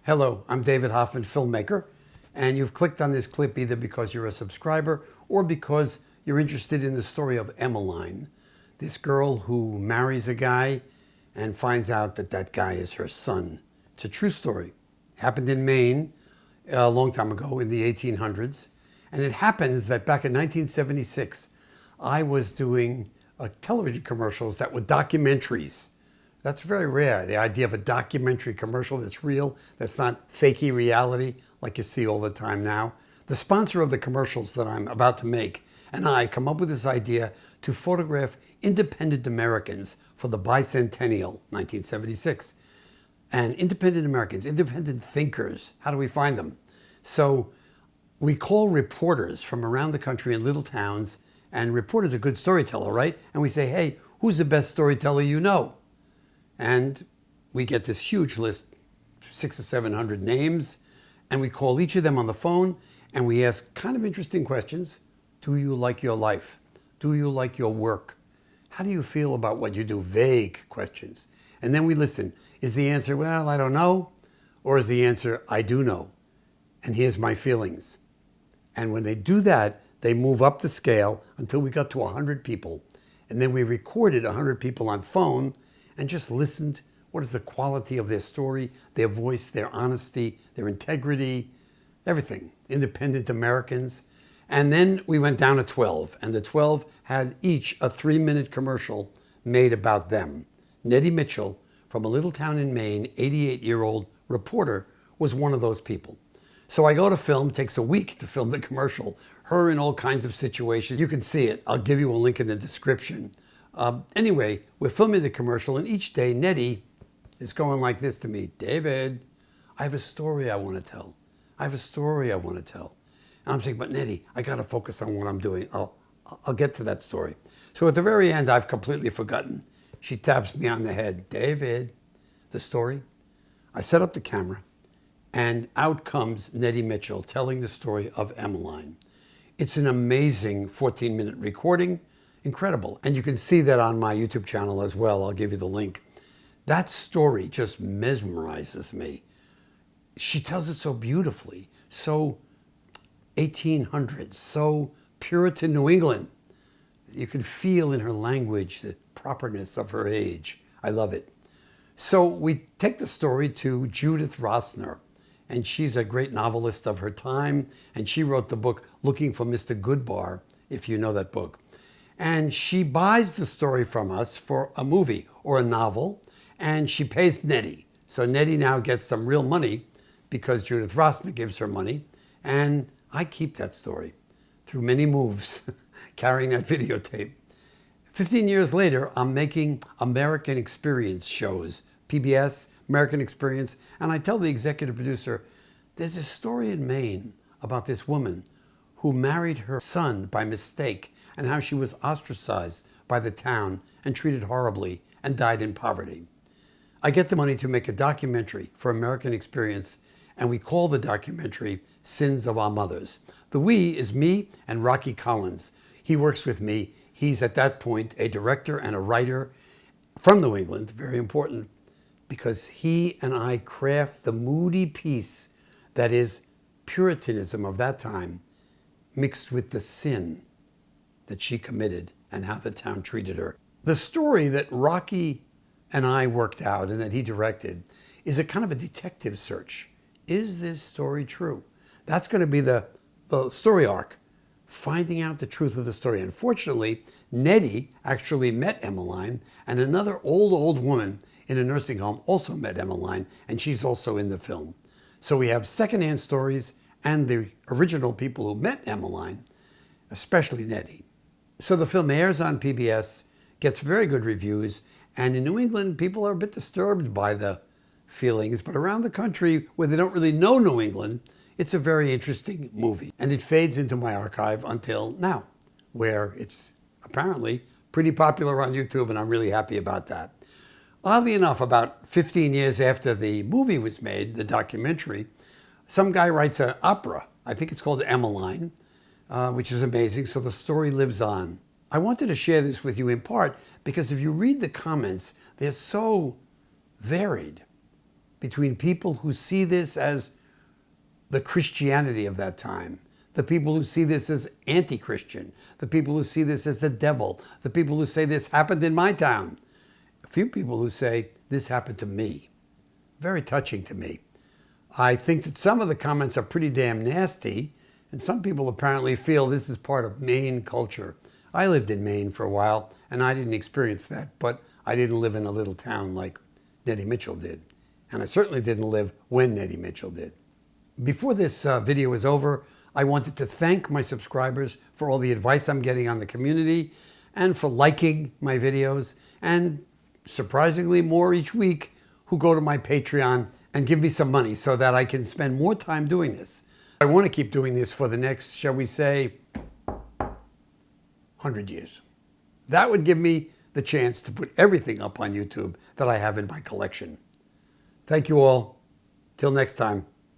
Hello, I'm David Hoffman, filmmaker, and you've clicked on this clip either because you're a subscriber or because you're interested in the story of Emmeline, this girl who marries a guy and finds out that that guy is her son. It's a true story. It happened in Maine a long time ago in the 1800s, and it happens that back in 1976, I was doing television commercials that were documentaries. That's very rare, the idea of a documentary commercial that's real, that's not fakey reality like you see all the time now. The sponsor of the commercials that I'm about to make and I come up with this idea to photograph independent Americans for the bicentennial, 1976. And independent Americans, independent thinkers, how do we find them? So we call reporters from around the country in little towns, and reporters are a good storyteller, right? And we say, hey, who's the best storyteller you know? And we get this huge list, 600 or 700 names, and we call each of them on the phone and we ask kind of interesting questions. Do you like your life? Do you like your work? How do you feel about what you do? Vague questions. And then we listen. Is the answer, well, I don't know? Or is the answer, I do know? And here's my feelings. And when they do that, they move up the scale until we got to 100 people. And then we recorded 100 people on phone and just listened. What is the quality of their story, their voice, their honesty, their integrity, everything. Independent Americans. And then we went down to 12, and the 12 had each a 3-minute commercial made about them. Netti Mitchell, from a little town in Maine, 88-year-old reporter, was one of those people. So I go to film, takes a week to film the commercial, her in all kinds of situations. You can see it. I'll give you a link in the description. Anyway, we're filming the commercial, and each day Nettie is going like this to me. David, I have a story I want to tell. I have a story I want to tell. And I'm saying, but Nettie, I got to focus on what I'm doing. I'll get to that story. So at the very end, I've completely forgotten. She taps me on the head. David, the story. I set up the camera, and out comes Netti Mitchell telling the story of Emmeline. It's an amazing 14-minute recording. Incredible. And you can see that on my YouTube channel as well. I'll give you the link. That story just mesmerizes me. She tells it so beautifully, so 1800s, so Puritan New England. You can feel in her language the properness of her age. I love it. So we take the story to Judith Rosner, and she's a great novelist of her time, and she wrote the book Looking for Mr. Goodbar, if you know that book. And she buys the story from us for a movie or a novel, and she pays Nettie. So Nettie now gets some real money because Judith Rosner gives her money, and I keep that story through many moves, carrying that videotape. 15 years later, I'm making American Experience shows, PBS, American Experience, and I tell the executive producer, there's a story in Maine about this woman who married her son by mistake and how she was ostracized by the town and treated horribly and died in poverty. I get the money to make a documentary for American Experience, and we call the documentary Sins of Our Mothers. The we is me and Rocky Collins. He works with me. He's at that point a director and a writer from New England, very important, because he and I craft the moody piece that is Puritanism of that time mixed with the sin that she committed and how the town treated her. The story that Rocky and I worked out and that he directed is a kind of a detective search. Is this story true? That's going to be the story arc, finding out the truth of the story. Unfortunately, Nettie actually met Emmeline, and another old woman in a nursing home also met Emmeline, and she's also in the film. So we have secondhand stories and the original people who met Emmeline, especially Nettie. So the film airs on PBS, gets very good reviews, and in New England, people are a bit disturbed by the feelings, but around the country where they don't really know New England, it's a very interesting movie. And it fades into my archive until now, where it's apparently pretty popular on YouTube, and I'm really happy about that. Oddly enough, about 15 years after the movie was made, the documentary, some guy writes an opera. I think it's called Emmeline, which is amazing. So the story lives on. I wanted to share this with you in part because if you read the comments, they're so varied. between people who see this as the Christianity of that time, the people who see this as anti-Christian, the people who see this as the devil, the people who say this happened in my town, a few people who say this happened to me. Very touching to me. I think that some of the comments are pretty damn nasty, and some people apparently feel this is part of Maine culture. I lived in Maine for a while, and I didn't experience that, but I didn't live in a little town like Netti Mitchell did. And I certainly didn't live when Netti Mitchell did. Before this video is over, I wanted to thank my subscribers for all the advice I'm getting on the community and for liking my videos, and surprisingly more each week who go to my Patreon and give me some money so that I can spend more time doing this. I want to keep doing this for the next, shall we say, 100 years. That would give me the chance to put everything up on YouTube that I have in my collection. Thank you all. Till next time.